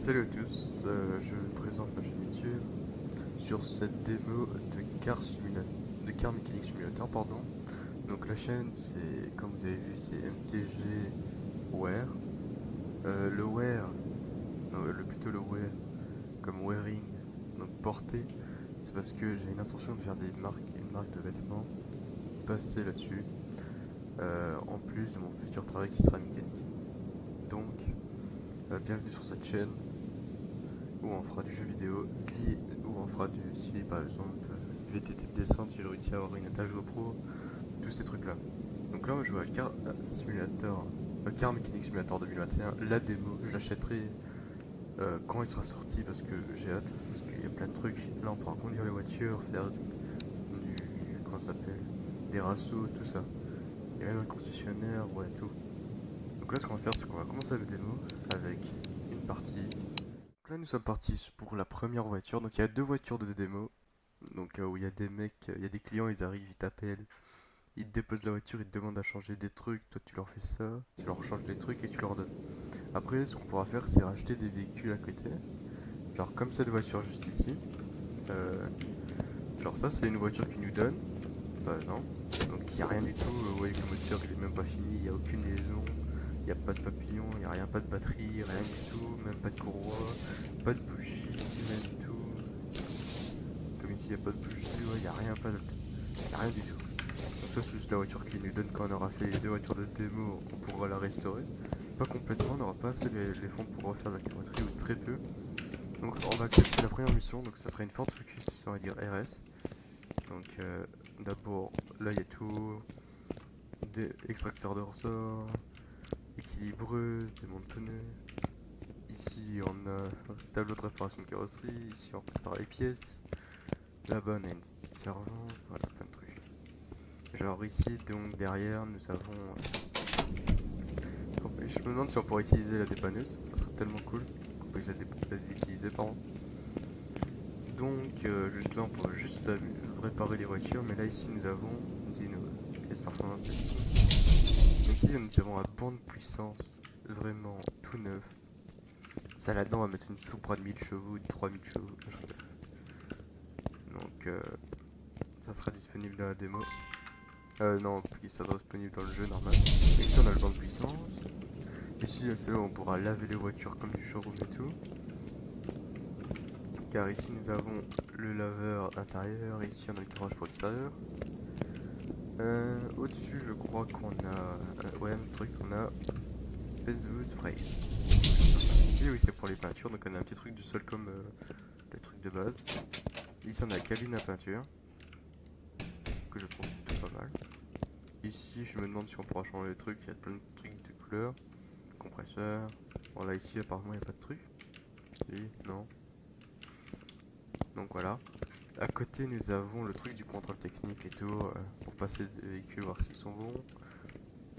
Salut à tous, je présente ma chaîne YouTube sur cette démo de Car Mechanic Simulator, pardon. Donc la chaîne, c'est, comme vous avez vu, c'est MTG Wear. Le wear, non, plutôt le wear, comme wearing, donc porter, c'est parce que j'ai une intention de faire une marque de vêtements, passer là-dessus, en plus de mon futur travail qui sera mécanique. Donc, bienvenue sur cette chaîne où on fera du jeu vidéo, où on fera si par exemple VTT de descente, si je réussis à avoir une attache GoPro, tous ces trucs là. Donc là on va jouer à Car Mechanic Simulator 2021, la démo, je l'achèterai quand il sera sorti parce que j'ai hâte, parce qu'il y a plein de trucs. Là on pourra conduire les voitures, faire comment ça s'appelle, des rassos, tout ça. Il y a même un concessionnaire, ouais tout. Donc là ce qu'on va faire c'est qu'on va commencer la démo avec une partie. Donc là nous sommes partis pour la première voiture, donc il y a deux voitures de démo. Donc où il y a des mecs, il y a des clients, ils arrivent, ils t'appellent, ils te déposent la voiture, ils te demandent à changer des trucs, toi tu leur fais ça, tu leur changes les trucs et tu leur donnes. Après ce qu'on pourra faire c'est racheter des véhicules à côté, genre comme cette voiture juste ici. Euh, genre ça c'est une voiture qu'ils nous donnent, bah non. Donc il n'y a rien du tout, vous voyez que le moteur il est même pas fini, il n'y a aucune liaison, il n'y a pas de papillon, il n'y a rien, pas de batterie, rien du tout, même pas de courroie, pas de bougie, rien du tout. Comme ici il n'y a pas de bougie, ouais, il n'y a rien, pas de... y a rien du tout. Donc ça c'est juste la voiture qui nous donne quand on aura fait les deux voitures de démo, on pourra la restaurer. Pas complètement, on n'aura pas assez les fonds pour refaire la carrosserie ou très peu. Donc on va accepter la première mission, donc ça sera une Ford Focus, on va dire RS. Donc d'abord là il y a tout, des extracteurs de ressort, équilibreuse, des monte-pneus. Ici on a un tableau de réparation de carrosserie, ici on prépare les pièces. Là-bas on a une servante, voilà plein de trucs. Genre ici donc derrière nous avons je me demande si on pourrait utiliser la dépanneuse, ça serait tellement cool qu'on puisse l'utiliser pardon. Donc juste là on pourrait juste réparer les voitures, mais là ici nous avons une pièce performance testing. Donc ici nous avons un banc de puissance vraiment tout neuf. Ça là-dedans on va mettre une Supra de 1000 chevaux, de 3000 chevaux. Donc ça sera disponible dans la démo. Non, puis ça sera disponible dans le jeu normal. Donc ici on a le banc de puissance. Ici c'est là où on pourra laver les voitures comme du showroom et tout. Car ici nous avons le laveur intérieur et ici on a le garage pour l'extérieur. Au-dessus je crois qu'on a ouais un autre truc, on a Benzoo Spray. Ici oui c'est pour les peintures, donc on a un petit truc du sol comme le truc de base. Ici on a la cabine à peinture que je trouve plutôt pas mal. Ici je me demande si on pourra changer les trucs, il y a plein de trucs de couleurs. Compresseur. Bon là ici apparemment il n'y a pas de truc. Si, non. Donc voilà. À côté, nous avons le truc du contrôle technique et tout, pour passer des véhicules, voir s'ils sont bons.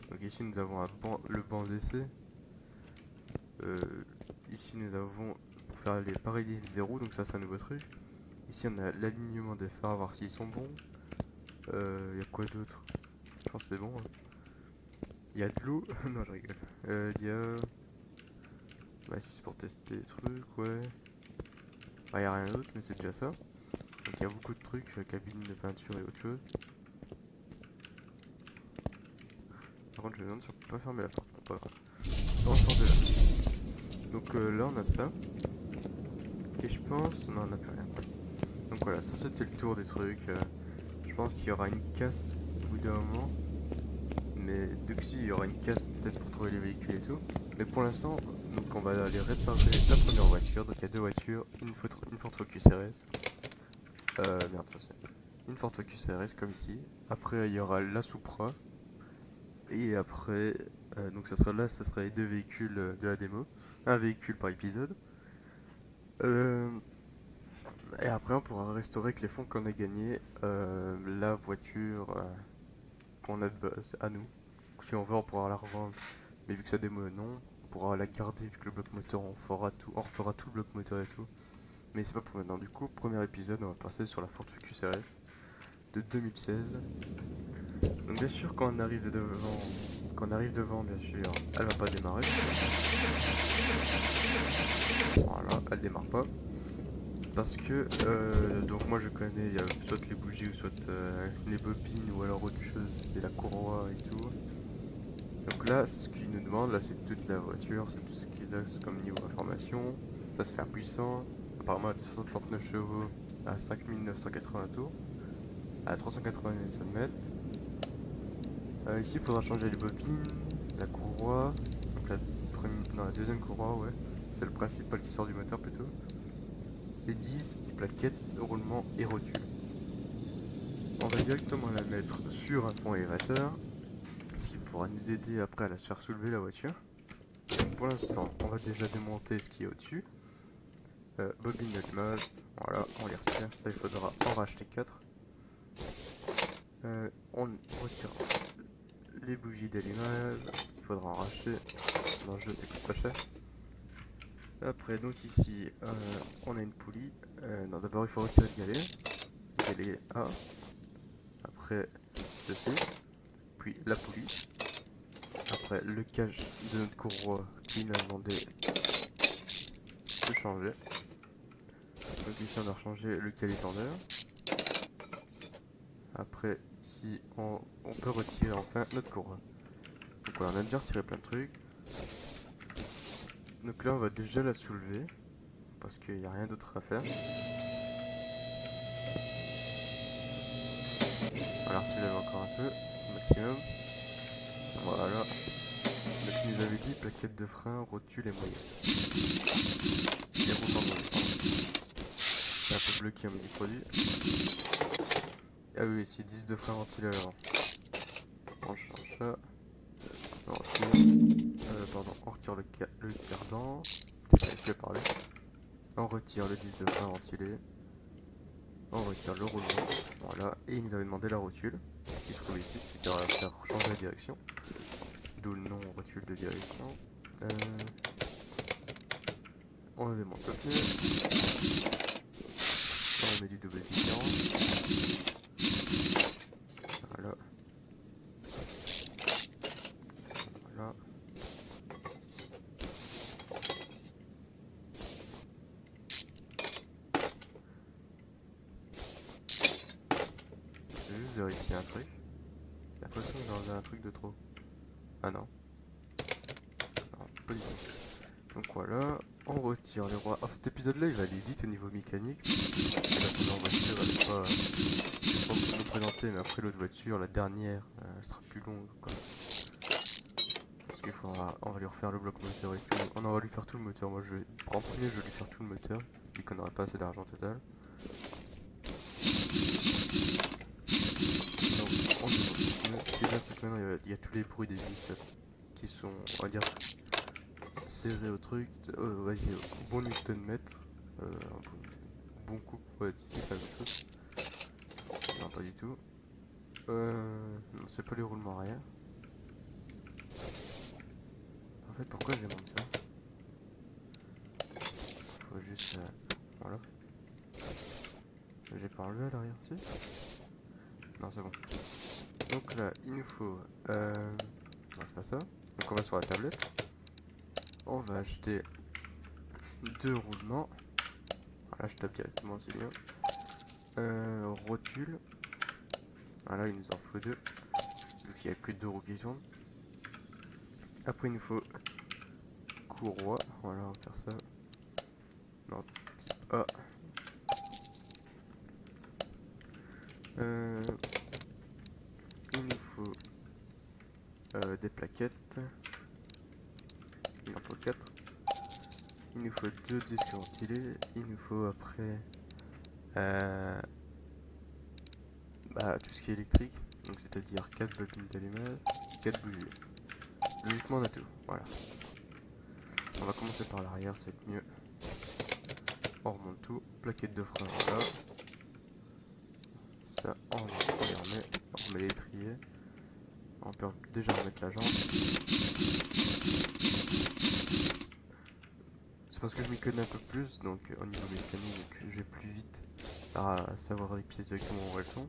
Donc ici, nous avons le banc d'essai. Euh, Ici, nous avons pour faire les pareils zéro, donc ça, c'est un nouveau truc. Ici, on a l'alignement des phares, voir s'ils sont bons. Il y a quoi d'autre? Je pense que c'est bon. Hein. Il y a de l'eau. Non, je rigole. Il y a... Bah, si c'est pour tester les trucs, ouais. Bah, il y a rien d'autre, mais c'est déjà ça. Donc il y a beaucoup de trucs, cabine de peinture et autre chose. Par contre je me demande si on peut pas fermer la porte, bon, pas grave. On va sortir de là. Donc là on a ça. Et je pense... Non on n'a plus rien. Donc voilà, ça c'était le tour des trucs. Je pense qu'il y aura une casse au bout d'un moment. Mais donc si il y aura une casse peut-être pour trouver les véhicules et tout. Mais pour l'instant, donc on va aller réparer la première voiture. Donc il y a deux voitures, une Ford Focus RS. Merde ça c'est... Une Ford Focus RS comme ici. Après il y aura la Supra. Et après, donc ça sera les deux véhicules de la démo, un véhicule par épisode. Euh, et après, on pourra restaurer avec les fonds qu'on a gagnés la voiture qu'on a de base à nous. Si on veut, on pourra la revendre, mais vu que ça démo non, on pourra la garder vu que le bloc moteur, on refera tout le bloc moteur et tout. Mais c'est pas pour maintenant. Du coup, premier épisode, on va passer sur la Ford Focus RS de 2016. Donc bien sûr, quand on arrive devant Quand on arrive devant, bien sûr, elle va pas démarrer. Voilà, elle démarre pas. Parce que, donc moi je connais, il y a soit les bougies ou soit les bobines ou alors autre chose, c'est la courroie et tout. Donc là, ce qu'il nous demande, là c'est toute la voiture, c'est tout ce qu'il a comme niveau information. Ça se fait puissant, apparemment à 239 chevaux à 5980 tours, à 380 Nm. Ici il faudra changer les bobines, la courroie, donc la deuxième courroie, ouais, c'est le principal qui sort du moteur plutôt. Les disques, les plaquettes, roulement et rotules. On va directement la mettre sur un pont élévateur, ce qui pourra nous aider après à la se faire soulever la voiture. Pour l'instant, on va déjà démonter ce qui est au-dessus. Bobine d'allumage, voilà, on les retire, ça il faudra en racheter 4. On retire les bougies d'allumage, il faudra en racheter, dans le jeu ça coûte pas cher. Après, donc ici, on a une poulie. Non, d'abord il faut retirer le galet A. Après, ceci, puis la poulie. Après, le cache de notre courroie qui nous a demandé de changer. Donc ici, on a changé le galet tendeur. Après, ici, on peut retirer enfin notre courroie. Donc voilà, on a déjà retiré plein de trucs. Donc là, on va déjà la soulever parce qu'il n'y a rien d'autre à faire. On va la soulève encore un peu, au maximum. Voilà. Donc il nous avait dit plaquette de frein, rotule et moyenne. Les roulements moyens. C'est un peu bloqué au milieu du produit. Ah oui, ici 10 de frein ventilé à l'avant. On change ça. On retire. Pardon, on retire le cardan. Je vais parler. On retire le 10 de frein ventilé. On retire le roulement. Voilà. Et il nous avait demandé la rotule qui se trouve ici, ce qui sert à faire changer la direction. D'où le nom rotule de direction. On démonte le pneu. On met du double différent. Voilà. Voilà. Je vais juste vérifier un truc. J'ai l'impression que j'ai enlevé un truc de trop. Ah non. Non, pas du tout. Donc voilà, on retire les rois. Alors cet épisode là il va aller vite au niveau mécanique. La première voiture elle est pas... Je vais pas vous le présenter, mais après l'autre voiture, la dernière, elle sera plus longue quoi. Parce qu'il faudra... On va lui refaire le bloc moteur et tout. On va lui faire tout le moteur. Moi je vais... En premier je vais lui faire tout le moteur. Il connaîtra pas assez d'argent total. Donc on démonte. Ce qui est bien c'est que maintenant il y a tous les bruits des vis qui sont, on va dire, serrés au truc, vas-y, au bon newton-mètre, bon coup, ouais, ici c'est la même chose. Non, pas du tout. Non, c'est pas les roulements arrière. En fait, pourquoi je demande ça? Faut juste, voilà. J'ai pas enlevé à l'arrière, si? Non, c'est bon. Donc là, il nous faut, non, c'est pas ça. Donc on va sur la tablette. On va acheter 2 roulements. Voilà, je tape directement, c'est bien. Rotule. Voilà, il nous en faut 2. Vu qu'il n'y a que 2 roues qui tournent. Après, il nous faut courroie. Voilà, on va faire ça. Non, type A. Il nous faut des plaquettes. Il en faut 4. Il nous faut 2 disques ventilés. Il nous faut après tout ce qui est électrique. Donc c'est-à-dire 4 bobines d'allumage, 4 bougies. Logiquement on a tout. Voilà. On va commencer par l'arrière, ça va être mieux. On remonte tout. Plaquette de frein, voilà. Ça, on les remet. On remet l'étrier. On peut déjà remettre la jambe. C'est parce que je m'y connais un peu plus, donc au niveau mécanique, je vais plus vite à savoir les pièces directement où elles sont.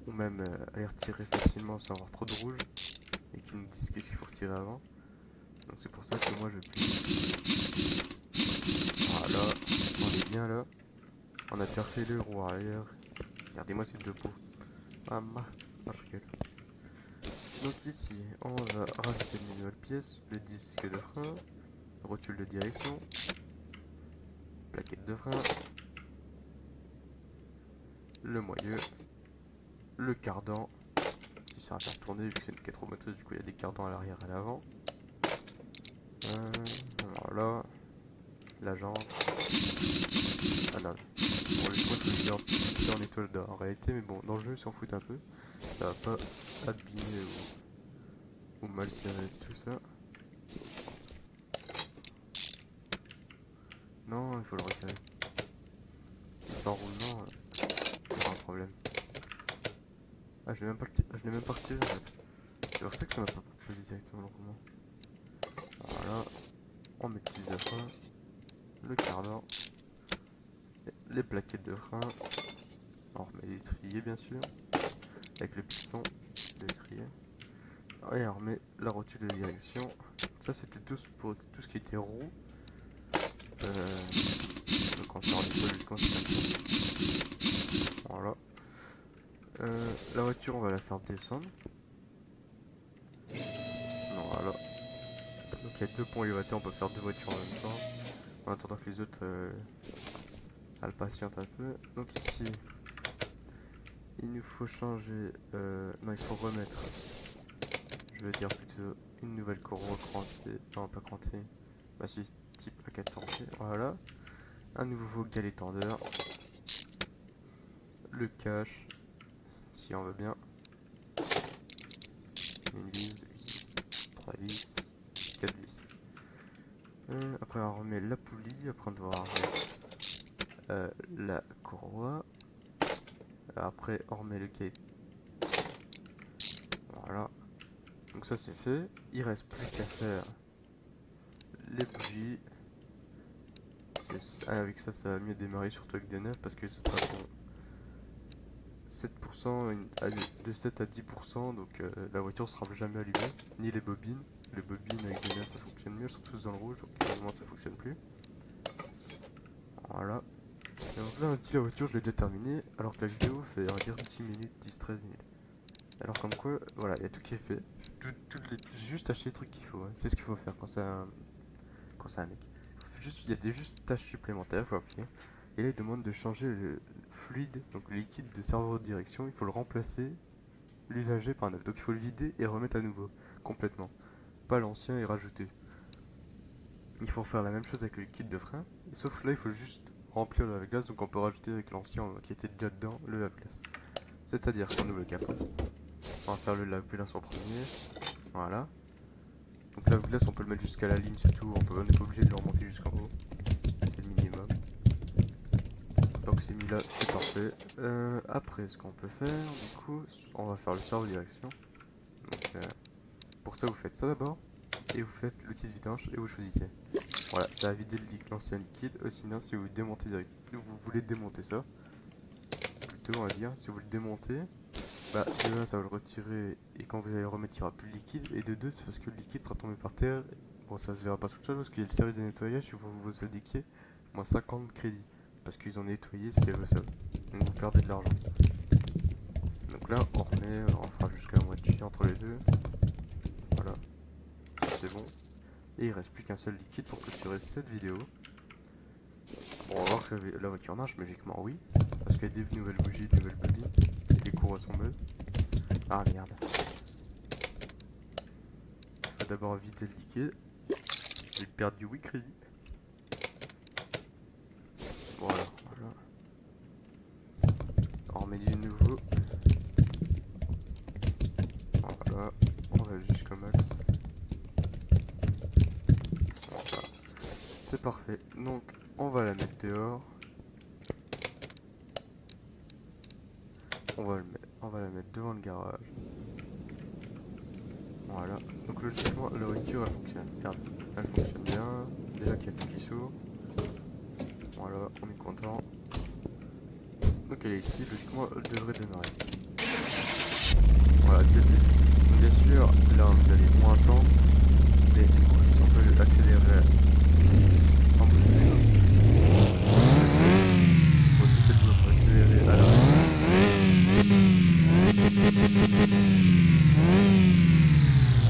Ou même à les retirer facilement sans avoir trop de rouge. et qui nous disent qu'est-ce qu'il faut retirer avant. Donc c'est pour ça que moi je plie. Voilà, on est bien là. On a déjà refait le roue arrière. Regardez-moi ces deux pots. Ah je rigole. Donc ici, on va rajouter une nouvelle pièce, le disque de frein, rotule de direction, plaquette de frein, le moyeu, le cardan, qui sert à faire tourner vu que c'est une 4 roues motrices, du coup il y a des cardans à l'arrière et à l'avant. Voilà, la jante. Ah non, bon, les points que je garde ici en étoile d'or en réalité, mais bon, dans le jeu ils s'en foutent un peu, ça va pas abîmer ou mal serrer tout ça. Non, il faut le retirer. Il s'enroule, non, il y aura un problème. Ah, je l'ai même pas retiré en fait. C'est pour ça que ça m'a pas posé directement le roulement. Voilà, on met le petit de frein, le cardan, les plaquettes de frein, on remet l'étrier bien sûr, avec le piston de l'étrier, et on remet la rotule de direction. Ça c'était tout pour tout ce qui était roue. Donc on sort des poils jusqu'en voilà. La voiture on va la faire descendre. Non, voilà. Donc il y a deux ponts élévateurs, on peut faire deux voitures en même temps. En attendant que les autres elles patientent un peu. Donc ici, il nous faut changer... non, il faut remettre, je veux dire plutôt, une nouvelle courroie crantée. Non, pas crantée. Bah si, type A14. Voilà. Un nouveau galet tendeur. Le cache, si on veut bien. Une vis, deux vis, trois vis, quatre vis. Après on remet la poulie, après on devra remettre la courroie. Après on remet le galet. Voilà. Donc ça c'est fait. Il reste plus qu'à faire les bougies. Avec ça, ça va mieux démarrer, surtout avec des neufs, parce que de toute façon 7%, de 7 à 10%, donc la voiture sera jamais allumée, ni les bobines. Les bobines avec des neufs ça fonctionne mieux, surtout dans le rouge, donc évidemment ça fonctionne plus. Voilà. Et donc là, ainsi la voiture, je l'ai déjà terminée, alors que la vidéo fait, on va dire, 10 minutes, 10-13 minutes. Alors comme quoi, voilà, il y a tout qui est fait. Juste acheter les trucs qu'il faut, hein. C'est ce qu'il faut faire quand c'est un mec. Juste, il y a des juste tâches supplémentaires, il faut appliquer. Et là, il demande de changer le fluide, donc le liquide de serveur de direction. Il faut le remplacer, l'usager par neuf. Donc il faut le vider et remettre à nouveau, complètement. Pas l'ancien et rajouter. Il faut refaire la même chose avec le liquide de frein. Sauf que là, il faut juste remplir le lave-glace. Donc on peut rajouter avec l'ancien qui était déjà dedans le lave-glace. C'est-à-dire qu'on ouvre le capot. On va faire le lave-glace en premier. Voilà. Donc la glace on peut le mettre jusqu'à la ligne, c'est tout, on n'est pas obligé de le remonter jusqu'en haut. C'est le minimum. Donc c'est mis là, c'est parfait. Après ce qu'on peut faire, du coup, on va faire le serveur de direction. Donc pour ça vous faites ça d'abord, et vous faites l'outil de vidange et vous choisissez. Voilà, ça va vider l'ancien liquide, sinon si vous démontez vous voulez démonter ça, plutôt on va dire, si vous le démontez, bah de 1 ça va le retirer et quand vous allez le remettre il n'y aura plus de liquide, et de 2 c'est parce que le liquide sera tombé par terre. Bon ça se verra pas tout seul parce qu'il y a le service de nettoyage, si vous indiquez moins 50 crédits parce qu'ils ont nettoyé ce qu'il y avait au sol, donc vous perdez de l'argent. Donc là on remet, on fera jusqu'à la moitié entre les deux, voilà, c'est bon. Et il reste plus qu'un seul liquide pour clôturer cette vidéo. Bon, on va voir si la voiture marche, logiquement oui, parce qu'il y a des nouvelles bougies, de nouvelles bobines, et les courroies sont bonnes. Ah merde. Il faut d'abord vider le liquide. J'ai perdu 8 crédits. Voilà. On remet du nouveau. Voilà. On va jusqu'au max. Voilà. C'est parfait. Donc, on va la mettre dehors. On va la mettre devant le garage. Voilà. Donc logiquement, la voiture elle fonctionne. Regarde, elle fonctionne bien. Déjà qu'il y a tout qui s'ouvre. Voilà, on est content. Donc elle est ici, logiquement elle devrait démarrer. Voilà, dès le début. Donc bien sûr, là vous allez moins attendre, mais si on peut accélérer sans bouger, faut peut-être vouloir accélérer à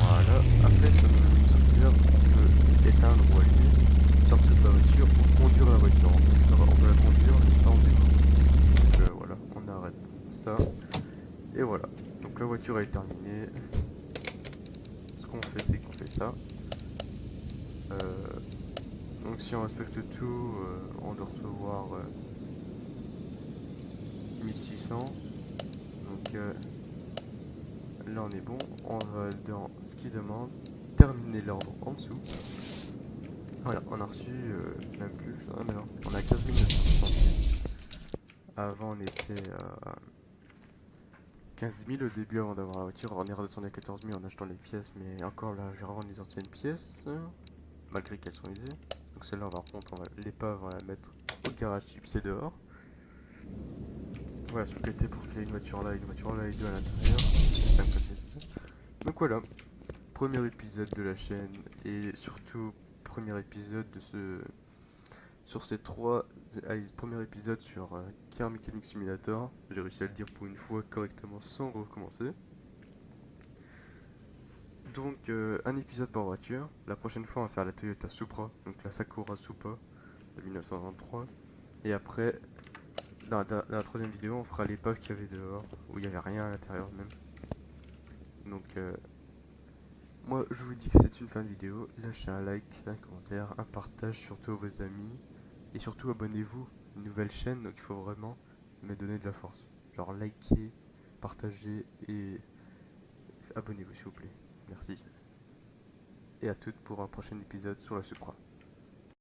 voilà. Après, sur le scooter, on peut éteindre ou allumer, sortir de la voiture ou conduire la voiture. On peut la conduire et pas en démarre. Donc voilà, on arrête ça. Et voilà. Donc la voiture est terminée. Ce qu'on fait, c'est qu'on fait ça. Donc si on respecte tout, on doit recevoir 1600. Donc là on est bon. On va dans ce qui demande. Terminer l'ordre en dessous. Voilà, on a reçu même plus. Ah mais non, on a 15 960. Avant on était à 15 000 au début avant d'avoir la voiture. On est redescendu à 14 000 en achetant les pièces, mais encore là, je vais revendre les anciennes pièces, malgré qu'elles sont usées. Donc celle-là, par contre, l'épave, on va la mettre au garage gypsé dehors. Voilà, sous-traité pour qu'il y ait une voiture là et deux à l'intérieur. 5 possibilités. Donc voilà, premier épisode de la chaîne et surtout premier épisode de sur ces trois, allez, premier épisode sur Car Mechanic Simulator. J'ai réussi à le dire pour une fois correctement sans recommencer. Donc un épisode par voiture. La prochaine fois on va faire la Toyota Supra, donc la Sakura Supra de 1923. Et après, dans la troisième vidéo, on fera l'épave qu'il y avait dehors, où il n'y avait rien à l'intérieur même. Donc moi je vous dis que c'est une fin de vidéo. Lâchez un like, un commentaire, un partage surtout à vos amis. Et surtout abonnez-vous, une nouvelle chaîne, donc il faut vraiment me donner de la force. Genre likez, partagez et abonnez-vous s'il vous plaît. Merci. Et à toutes pour un prochain épisode sur la Supra.